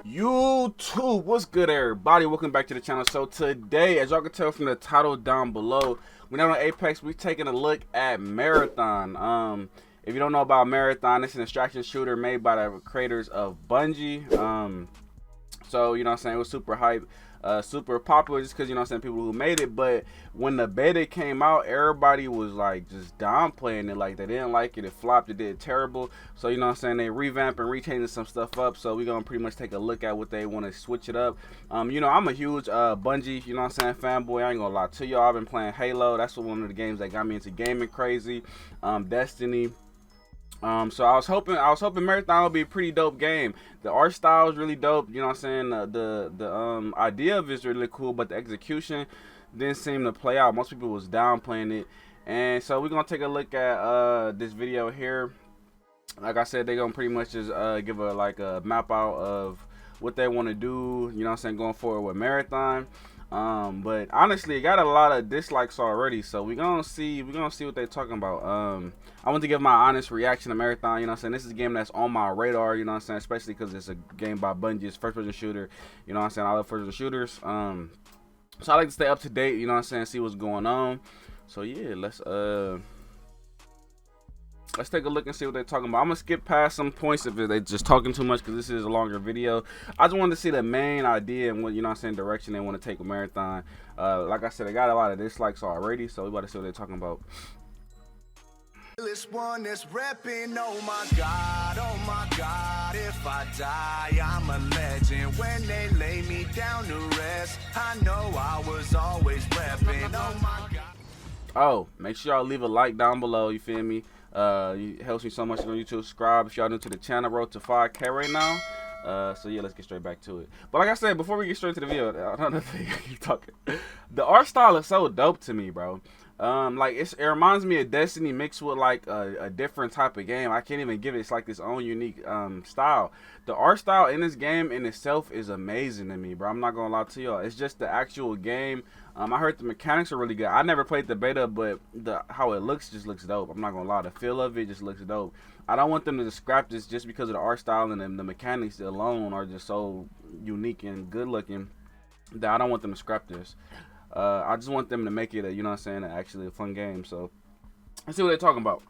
YouTube, what's good, everybody? Welcome back to the channel. So today, as y'all can tell from the title down below, we're not on Apex. We're taking a look at Marathon. If you don't know about Marathon, it's an extraction shooter made by the creators of Bungie. So you know what I'm saying, it was super hype, super popular just because, you know what I'm saying, people who made it. But when the beta came out, everybody was like just downplaying it, like they didn't like it, it flopped, it did terrible. So you know what I'm saying, they revamped and rechanging some stuff up. So we're gonna pretty much take a look at what they want to switch it up. You know, I'm a huge Bungie, you know what I'm saying, fanboy. I ain't gonna lie to y'all. I've been playing Halo. That's one of the games that got me into gaming crazy. Destiny. So I was hoping Marathon would be a pretty dope game. The art style is really dope, you know what I'm saying? The idea of it is really cool, but the execution didn't seem to play out. Most people was downplaying it. And so we're gonna take a look at this video here. Like I said, they're gonna pretty much just give a map out of what they want to do, you know what I'm saying, going forward with Marathon. But honestly, it got a lot of dislikes already, so we're gonna see what they're talking about. I want to give my honest reaction to Marathon. You know what I'm saying, this is a game that's on my radar, you know what I'm saying, especially because it's a game by Bungie. It's first person shooter, you know what I'm saying. I love first person shooters, so I like to stay up to date, you know what I'm saying, see what's going on. So yeah, let's take a look and see what they're talking about. I'm gonna skip past some points if they're just talking too much, because this is a longer video. I just wanted to see the main idea and what, you know what I'm saying, direction they want to take with Marathon. Like I said, they got a lot of dislikes already, so we about to see what they're talking about. This one is repping, oh my god, if I die, I'm a legend. When they lay me down to rest, I know I was always repping, oh my god. Oh, make sure y'all leave a like down below, you feel me? It helps me so much on YouTube. Subscribe if y'all new to the channel. Road to 5K right now. So yeah, let's get straight back to it. But like I said, before we get straight to the video, another thing I keep talking. The art style is so dope to me, bro. Like it reminds me of Destiny mixed with like a different type of game. I can't even give it. It's like this own unique style. The art style in this game in itself is amazing to me, bro. I'm not gonna lie to y'all. It's just the actual game. I heard the mechanics are really good. I never played the beta, but how it looks just looks dope. I'm not gonna lie. The feel of it just looks dope. I don't want them to just scrap this just because of the art style, and the mechanics alone are just so unique and good looking that I don't want them to scrap this. I just want them to make it a, you know what I'm saying, actually a fun game. So let's see what they're talking about.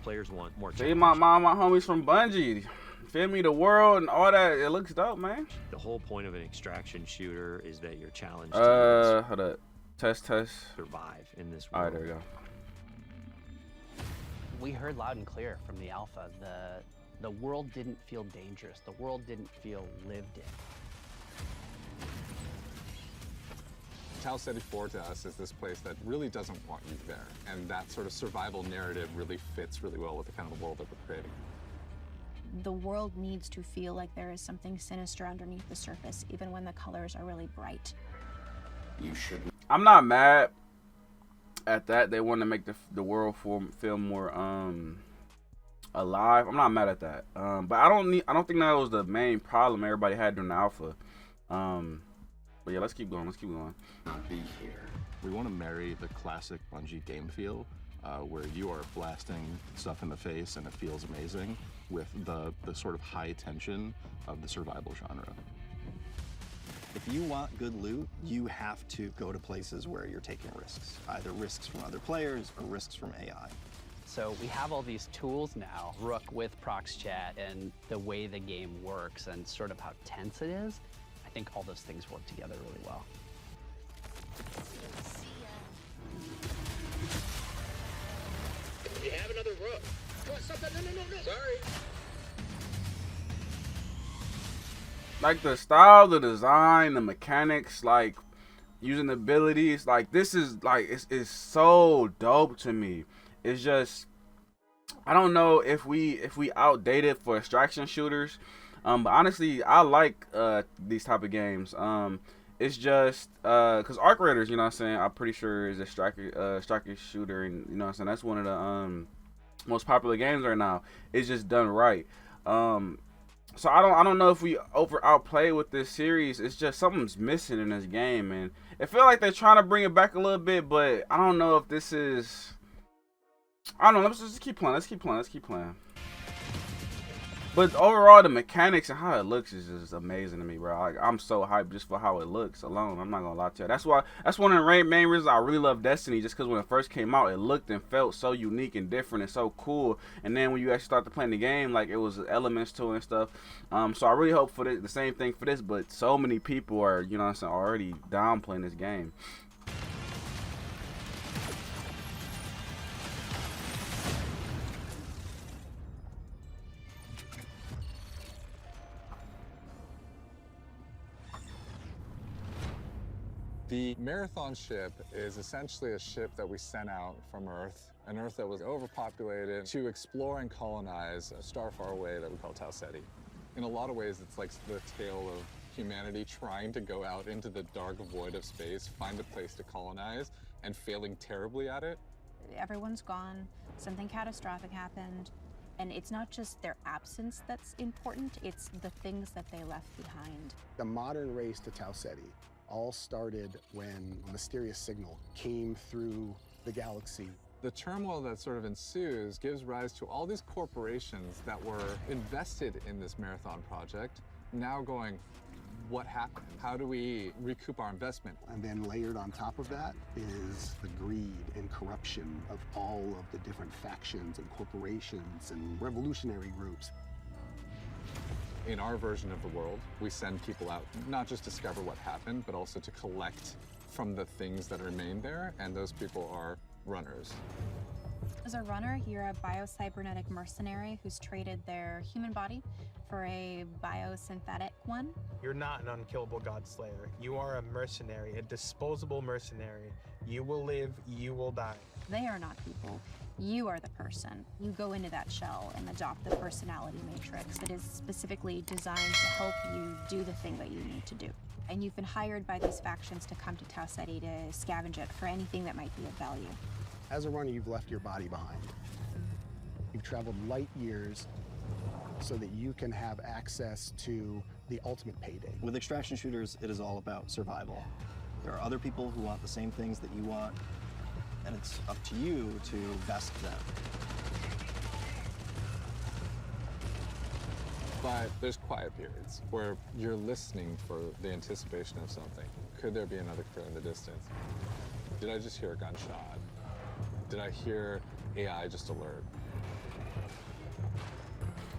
Players want more. See, my homies from Bungie, feel me, the world and all that. It looks dope, man. The whole point of an extraction shooter is that you're challenged to hold up. Test. Survive in this world. All right, there we go. We heard loud and clear from the alpha. The world didn't feel dangerous. The world didn't feel lived in. Tau Ceti 4 to us is this place that really doesn't want you there. And that sort of survival narrative really fits really well with the kind of world that we're creating. The world needs to feel like there is something sinister underneath the surface, even when the colors are really bright. You should. I'm not mad at that. They want to make the world feel more alive. I'm not mad at that. But I don't think that was the main problem everybody had during the alpha. But yeah, let's keep going. Not be here. We want to marry the classic Bungie game feel, where you are blasting stuff in the face and it feels amazing, with the sort of high tension of the survival genre. If you want good loot, you have to go to places where you're taking risks, either risks from other players or risks from AI. So we have all these tools now, Rook with Prox Chat, and the way the game works and sort of how tense it is. I think all those things work together really well. You have another Rook. Come on, stop that. No. Sorry. Like the style, the design, the mechanics, like using the abilities, like this is like it's so dope to me. It's just, I don't know if we outdated for extraction shooters, but honestly I like these type of games. It's just because Arc Raiders, you know what I'm saying, I'm pretty sure is a striker shooter, and you know what I'm saying, that's one of the most popular games right now. It's just done right. So I don't know if we outplay with this series. It's just something's missing in this game, and it feels like they're trying to bring it back a little bit, but I don't know if this is I don't know. Let's just keep playing. Let's keep playing. Let's keep playing. But overall, the mechanics and how it looks is just amazing to me, bro. Like, I'm so hyped just for how it looks alone. I'm not gonna lie to you. That's one of the main reasons I really love Destiny, just because when it first came out, it looked and felt so unique and different and so cool. And then when you actually start to play the game, like, it was elements to it and stuff. So I really hope for the same thing for this. But so many people are, you know what I'm saying, already downplaying this game. The Marathon ship is essentially a ship that we sent out from Earth, an Earth that was overpopulated, to explore and colonize a star far away that we call Tau Ceti. In a lot of ways, it's like the tale of humanity trying to go out into the dark void of space, find a place to colonize, and failing terribly at it. Everyone's gone, something catastrophic happened, and it's not just their absence that's important, it's the things that they left behind. The modern race to Tau Ceti all started when a mysterious signal came through the galaxy. The turmoil that sort of ensues gives rise to all these corporations that were invested in this Marathon project, now going, what happened? How do we recoup our investment? And then layered on top of that is the greed and corruption of all of the different factions and corporations and revolutionary groups. In our version of the world, we send people out not just to discover what happened, but also to collect from the things that remain there, and those people are runners. As a runner, you're a biocybernetic mercenary who's traded their human body for a biosynthetic one. You're not an unkillable god slayer. You are a mercenary, a disposable mercenary. You will live, you will die. They are not people. You are the person. You go into that shell and adopt the personality matrix that is specifically designed to help you do the thing that you need to do. And you've been hired by these factions to come to Tau Ceti to scavenge it for anything that might be of value. As a runner, you've left your body behind. You've traveled light years so that you can have access to the ultimate payday. With extraction shooters, it is all about survival. There are other people who want the same things that you want, and it's up to you to best them. But there's quiet periods where you're listening for the anticipation of something. Could there be another crew in the distance? Did I just hear a gunshot? Did I hear AI just alert?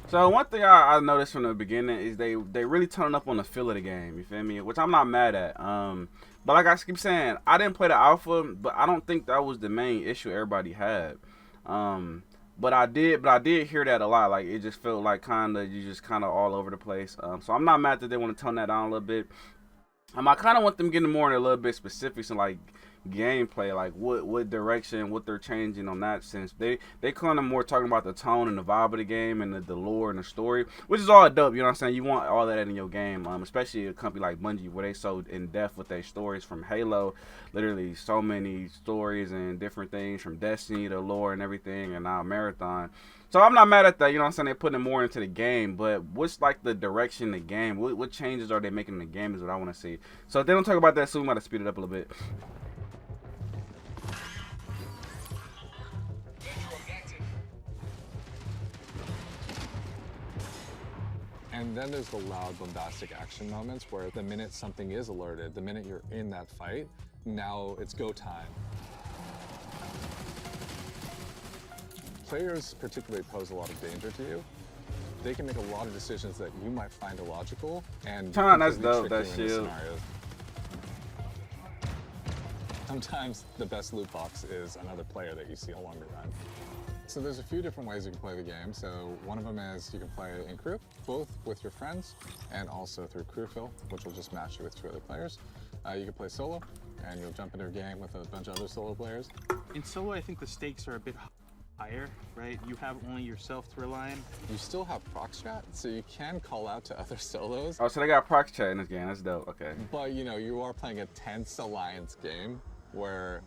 So one thing I noticed from the beginning is they really turn up on the feel of the game, you feel me? Which I'm not mad at. But like I keep saying, I didn't play the alpha, but I don't think that was the main issue everybody had. But I did hear that a lot. Like, it just felt like you just kind of all over the place. So I'm not mad that they want to tone that down a little bit. I kind of want them getting more in a little bit specifics and like gameplay, like what direction, what they're changing on that sense. They kind of more talking about the tone and the vibe of the game and the lore and the story, which is all dope. You know what I'm saying? You want all that in your game, especially a company like Bungie where they so in depth with their stories from Halo, literally so many stories and different things from Destiny to lore and everything, and now Marathon. So I'm not mad at that, you know what I'm saying? They're putting more into the game, but what's like the direction of the game? What changes are they making in the game is what I want to see. So if they don't talk about that soon, we might have to speed it up a little bit. And then there's the loud, bombastic action moments where the minute something is alerted, the minute you're in that fight, now it's go time. Players particularly pose a lot of danger to you. They can make a lot of decisions that you might find illogical and that's dope, that shit. Sometimes the best loot box is another player that you see along the run. So there's a few different ways you can play the game. So one of them is you can play in crew, both with your friends and also through crew fill, which will just match you with 2 other players. You can play solo, and you'll jump into a game with a bunch of other solo players. In solo, I think the stakes are a bit higher, right? You have only yourself to rely on. You still have prox chat, so you can call out to other solos. Oh, so they got prox chat in this game. That's dope. Okay. But you know, you are playing a tense alliance game where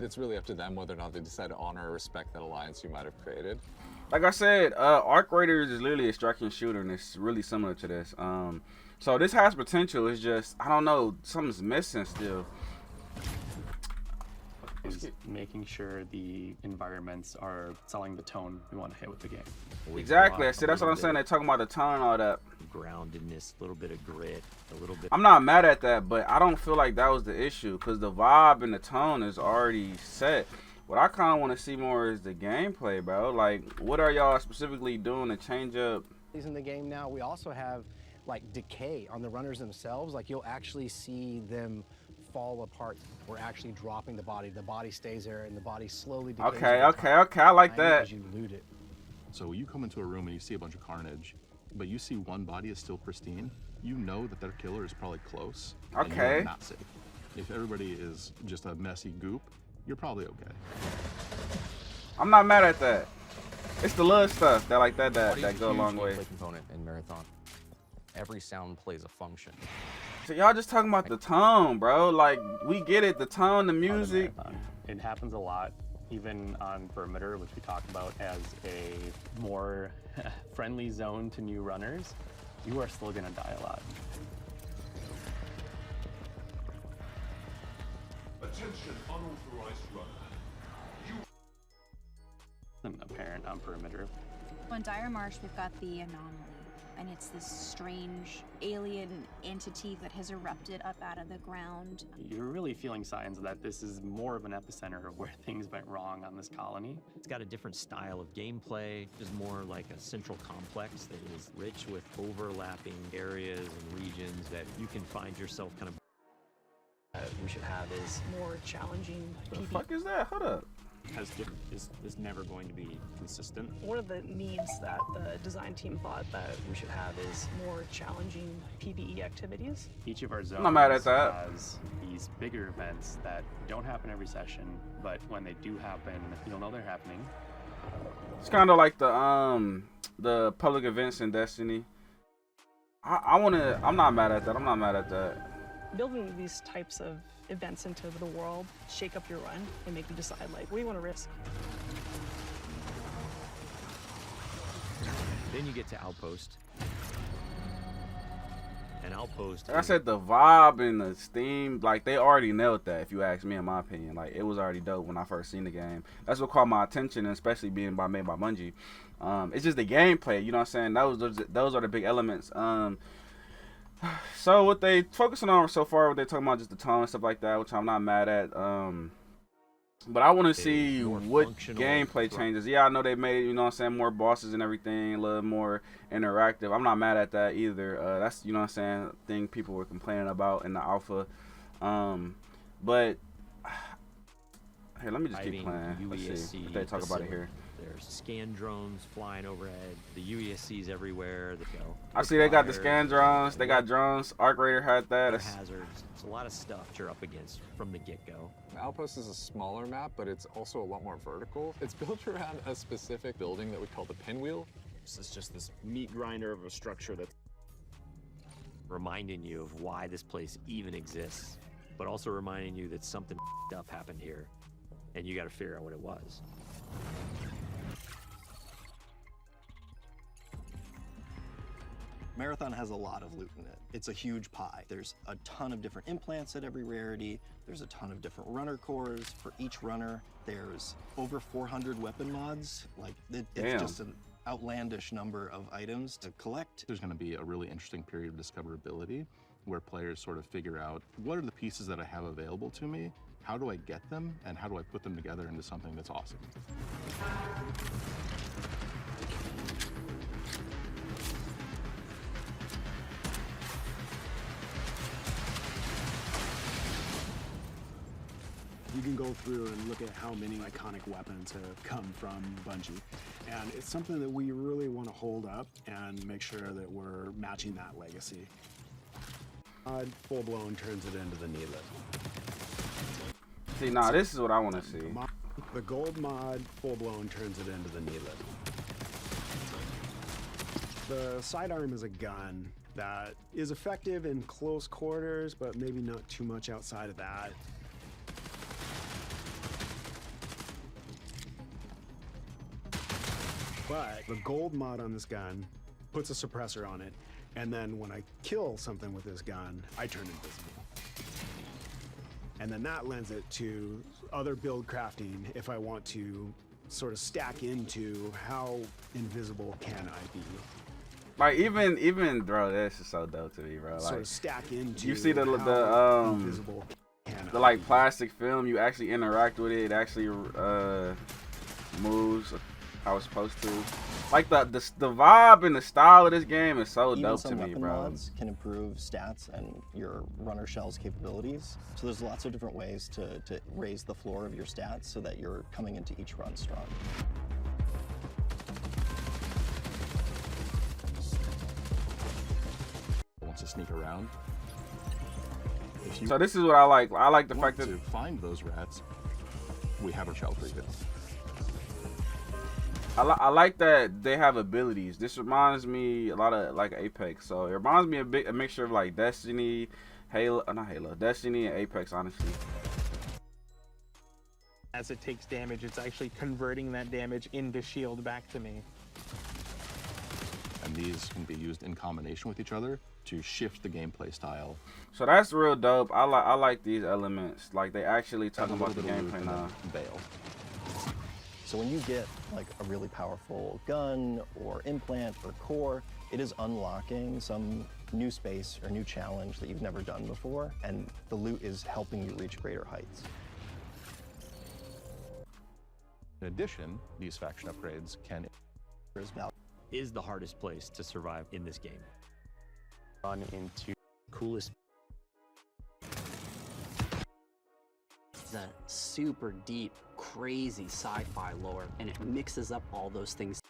it's really up to them whether or not they decide to honor or respect that alliance you might have created. Like I said, Arc Raiders is literally a extraction shooter, and it's really similar to this. So this has potential. It's just, I don't know, something's missing still. is making sure the environments are selling the tone we want to hit with the game. Exactly. See, that's what I'm saying. They're talking about the tone and all that. Groundedness, a little bit of grit, a little bit. I'm not mad at that, but I don't feel like that was the issue because the vibe and the tone is already set. What I kind of want to see more is the gameplay, bro. Like, what are y'all specifically doing to change up? In the game now, we also have like decay on the runners themselves. Like, you'll actually see them fall apart. We're actually dropping the body. The body stays there, and the body slowly decays. Okay. I like that. As you loot it. So you come into a room and you see a bunch of carnage, but you see one body is still pristine. You know that their killer is probably close. And Okay. you're not safe. If everybody is just a messy goop, you're probably okay. I'm not mad at that. It's the little stuff that like that go a long way. Component in Marathon. Every sound plays a function. So y'all just talking about the tone, bro. Like, we get it, the tone, the music. It happens a lot, even on Perimeter, which we talk about as a more friendly zone to new runners. You are still gonna die a lot. Attention, unauthorized runner. Apparent on Perimeter. On Dire Marsh, we've got the anomaly, and it's this strange alien entity that has erupted up out of the ground. You're really feeling signs that this is more of an epicenter of where things went wrong on this colony. It's got a different style of gameplay. It's more like a central complex that is rich with overlapping areas and regions that you can find yourself kind of. We should have is more challenging. The fuck is that? Hold up. Is never going to be consistent. One of the needs that the design team thought that we should have is more challenging PvE activities. Each of our zones not mad at that. has these bigger events that don't happen every session, but when they do happen, you'll know they're happening. It's kind of like the public events in Destiny. I'm not mad at that. I'm not mad at that. Building these types of events into the world shake up your run and make you decide, like, what do you want to risk? Then you get to Outpost. And Outpost. Like I said, the vibe and the steam, like, they already nailed that, if you ask me, in my opinion. Like, it was already dope when I first seen the game. That's what caught my attention, and especially being made by Bungie. It's just the gameplay, you know what I'm saying? Those are the big elements. So what they focusing on so far, what they talking about, just the tone and stuff like that, which I'm not mad at. But I want to see what gameplay changes. Yeah, I know they made, you know what I'm saying, more bosses and everything, a little more interactive. I'm not mad at that either. That's, you know what I'm saying, thing people were complaining about in the alpha. But here, let me just keep playing. Let's see if they talk about it here. There's scan drones flying overhead. The UESCs everywhere. I see they got the scan drones. They got drones. Arc Raider had that. Hazards. It's a lot of stuff you're up against from the get-go. Outpost is a smaller map, but it's also a lot more vertical. It's built around a specific building that we call the pinwheel. This is just this meat grinder of a structure that's reminding you of why this place even exists, but also reminding you that something up happened here, and you got to figure out what it was. Marathon has a lot of loot in it. It's a huge pie. There's a ton of different implants at every rarity. There's a ton of different runner cores. For each runner, there's over 400 weapon mods. Like, it's just an outlandish number of items to collect. There's going to be a really interesting period of discoverability where players sort of figure out, what are the pieces that I have available to me? How do I get them? And how do I put them together into something that's awesome? You can go through and look at how many iconic weapons have come from Bungie. And it's something that we really want to hold up and make sure that we're matching that legacy. Full-blown turns it into the needlet. See, nah, this is what I want to see. The gold mod, full-blown turns it into the needlet. The sidearm is a gun that is effective in close quarters, but maybe not too much outside of that. But the gold mod on this gun puts a suppressor on it, and then when I kill something with this gun, I turn invisible. And then that lends it to other build crafting if I want to sort of stack into how invisible can I be. Like even bro, that's just so dope to me, bro. Like Sort of stack into you see the invisible can the I like be. plastic film, you actually interact with it. It actually moves how it's supposed to. Like the vibe and the style of this game is so Even dope some to me, weapon bro. mods can improve stats and your runner shell's capabilities. So there's lots of different ways to raise the floor of your stats so that you're coming into each run strong. Wants to sneak around. If you So this is what I like. I like the want fact that to find those rats, we have a shell for you. I like that they have abilities. This reminds me a lot of like Apex. So it reminds me a mixture of like Destiny, Destiny and Apex, honestly. As it takes damage, it's actually converting that damage into shield back to me. And these can be used in combination with each other to shift the gameplay style. So that's real dope. I like these elements. Like they actually talking about the Little bit of loot gameplay and now. then bail. So when you get like a really powerful gun or implant or core, it is unlocking some new space or new challenge that you've never done before, and the loot is helping you reach greater heights. In addition, these faction upgrades can Is the hardest place to survive in this game. Run into Coolest. It's a super deep, crazy sci-fi lore, and it mixes up all those things.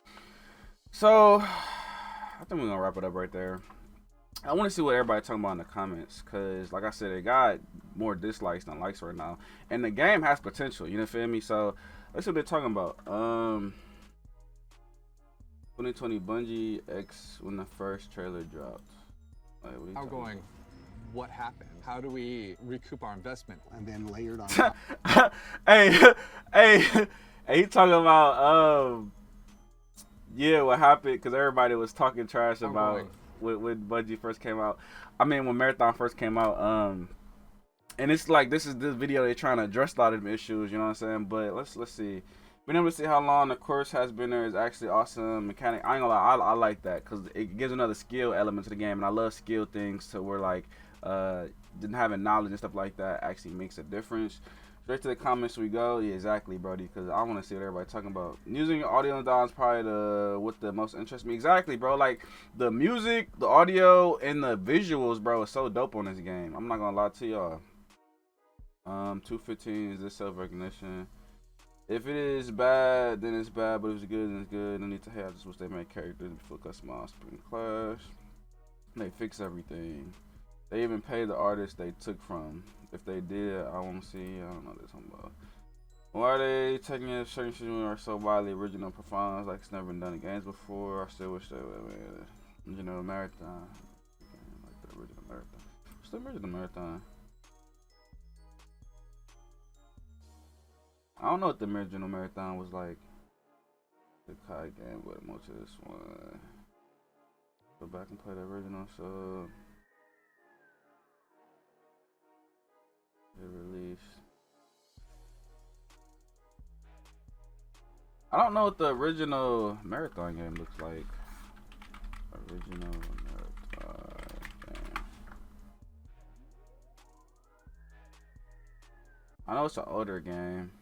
So I think we're gonna wrap it up right there. I want to see what everybody's talking about in the comments, cause like I said, it got more dislikes than likes right now, and the game has potential. You know, feel me? So let's see what they're talking about. 2020 Bungie X when the first trailer dropped. Like, what are you talking Outgoing. What happened? How do we recoup our investment? And then layered on top. hey, he talking about yeah, what happened? Because everybody was talking trash about when Bungie first came out. I mean, when Marathon first came out. And it's like this video they're trying to address a lot of them issues. You know what I'm saying? But let's see. Being able to see how long the course has been there is actually awesome. Mechanic, I ain't gonna lie, I like that because it gives another skill element to the game, and I love skill things to where like having knowledge and stuff like that actually makes a difference. Straight to the comments we go. Yeah, exactly, Brody, because I want to see what everybody's talking about. Using your audio and dial is probably what the most interests me. Exactly, bro. Like the music, the audio, and the visuals, bro, is so dope on this game. I'm not gonna lie to y'all. 215 is this self-recognition. If it is bad, then it's bad, but if it's good, then it's good. No need to have this, which they make characters before customized Spring Clash. They fix everything. They even pay the artists they took from. If they did, I want to see. I don't know what they're talking about. Why are they taking a certain situation are so widely original performance like it's never been done in games before? I still wish they would. You know, marathon. Like the original marathon. What's the original marathon? I don't know what the original marathon was like. The Kai game, but most of this one. Go back and play the original, so it released. I don't know what the original marathon game looks like. Original marathon game. I know it's an older game.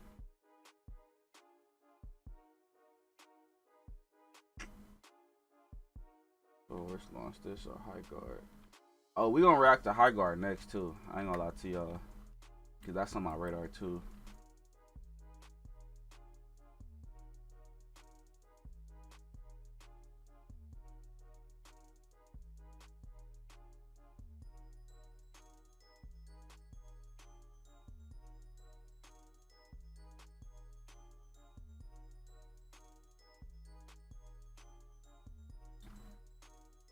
So let's launch this or High Guard. Oh, we gonna react to High Guard next too. I ain't gonna lie to y'all, cause that's on my radar too.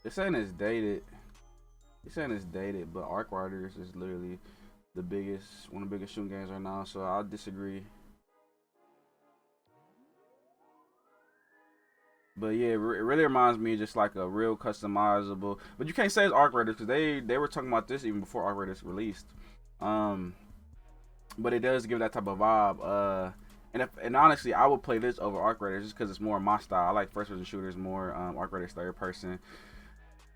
They're saying it's dated. They're saying it's dated, but Arc Riders is literally the biggest, one of the biggest shooting games right now. So I disagree. But yeah, it really reminds me of just like a real customizable. But you can't say it's Arc Riders because they were talking about this even before Arc Riders released. but it does give that type of vibe. And honestly, I would play this over Arc Raiders just because it's more my style. I like first-person shooters more. Arc Raiders third person.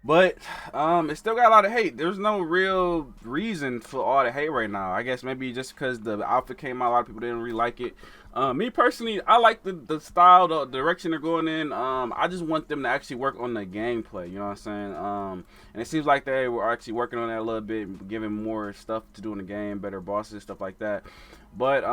But it still got a lot of hate. There's no real reason for all the hate right now. I guess maybe just because the outfit came out, a lot of people didn't really like it. Me personally, I like the style, the direction they're going in. I just want them to actually work on the gameplay. You know what I'm saying? And it seems like they were actually working on that a little bit, giving more stuff to do in the game, better bosses, stuff like that. But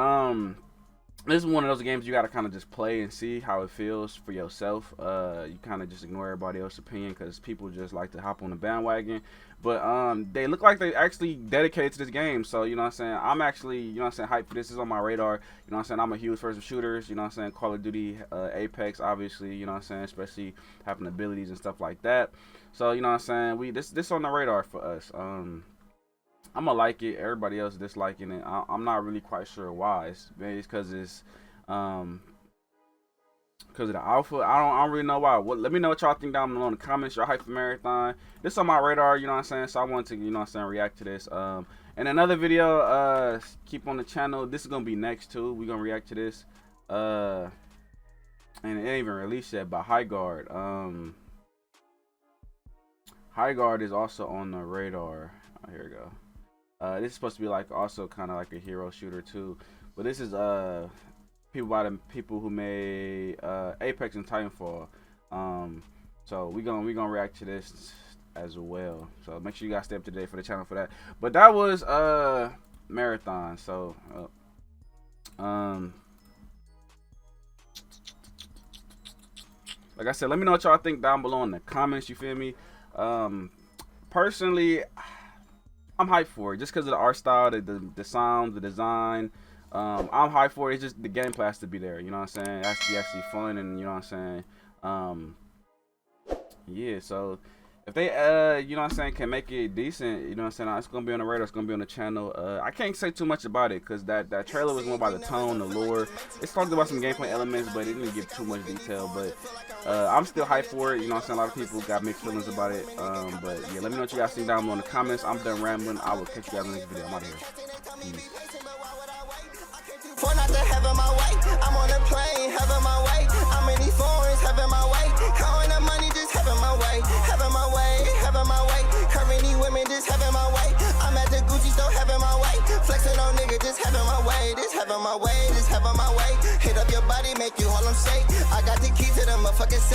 this is one of those games you got to kind of just play and see how it feels for yourself. You kind of just ignore everybody else's opinion because people just like to hop on the bandwagon. But they look like they actually dedicated to this game. So, you know what I'm saying? I'm actually, you know what I'm saying, hyped for this. This is on my radar. You know what I'm saying? I'm a huge first-person shooters. You know what I'm saying? Call of Duty, Apex, obviously. You know what I'm saying? Especially having abilities and stuff like that. So, you know what I'm saying? This on the radar for us. I'm gonna like it. Everybody else disliking it. I'm not really quite sure why. It's because it's because of the alpha. I don't really know why. Let me know what y'all think down below in the comments. Y'all hype for Marathon. This on my radar. You know what I'm saying? So I want to, you know what I'm saying, react to this. And another video. Keep on the channel. This is gonna be next too. We're gonna react to this. And it ain't even released yet. But High Guard. High Guard is also on the radar. Oh, here we go. This is supposed to be like also kind of like a hero shooter too, but this is people who made Apex and Titanfall. So we gonna react to this as well. So make sure you guys stay up to date for the channel for that. But that was Marathon. So like I said, let me know what y'all think down below in the comments. You feel me? Personally, I'm hyped for it just because of the art style, the sound, the design. I'm hyped for it. It's just the gameplay has to be there. You know what I'm saying? It has to be actually fun, and you know what I'm saying. Yeah. So if they you know what I'm saying, can make it decent, you know what I'm saying, it's gonna be on the radar. It's gonna be on the channel. I can't say too much about it because that trailer was more about the tone, the lore. It's talked about some gameplay elements, but it didn't give too much detail. But I'm still hyped for it. You know what I'm saying? A lot of people got mixed feelings about it. But yeah, let me know what you guys think down below in the comments. I'm done rambling. I will catch you guys in the next video. I'm out of here. Peace. For not to having my way, I'm on a plane, having my way. I'm in these foreigns, having my way. Counting the money, just having my way. Having my way, having my way. Curving these women, just having my way. I'm at the Gucci store, having my way. Flexing on nigga, just having my way. Just having my way, just having my way. Hit up your body, make you all them shake. I got the key to the motherfucking safe.